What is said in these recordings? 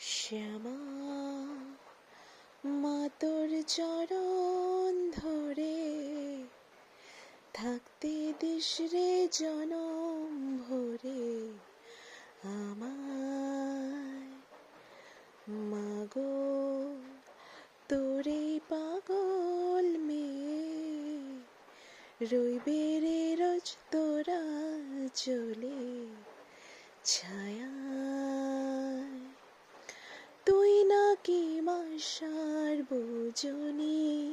শ্যামা মা তোর চরণ ধরে থাকতে দিস রে জনম ভরে আমায়। মাগো তোরে পাগল মেয়ে রইবে রে রোজ তোরা চলে ছায়ায়। তুই নাকি মা সার্বজনী,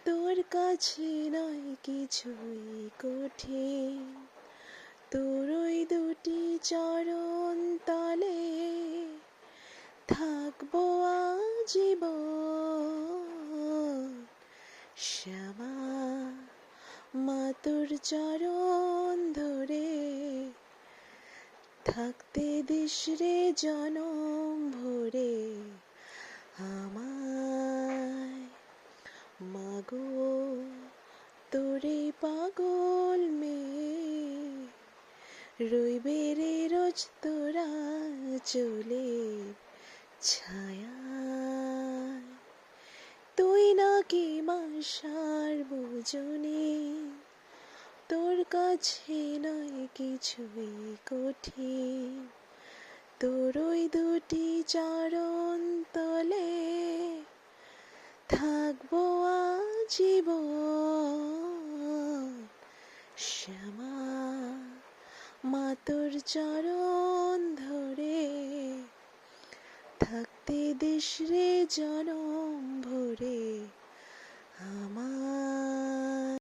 তোর কাছে নয় কিছুই কঠিন। তোর ওই দুটি চরণ তলে থাকবো আজীবন। শ্যামা মা তোর চরণ ধরে থাকতে দিস রে জনম ভরে আমায়। মাগো তোরে পাগল মেয়ে রইবে রে রোজ তোরা চলে ছায়ায়। তুই নাকি মা সার্বজনী, তোর কাছে নয় কিছুই কঠিন। তোর ওই দুটি চরণ তলে থাকবো আজীবন। শ্যামা মা তোর চরণ ধরে থাকতে দিস রে জনম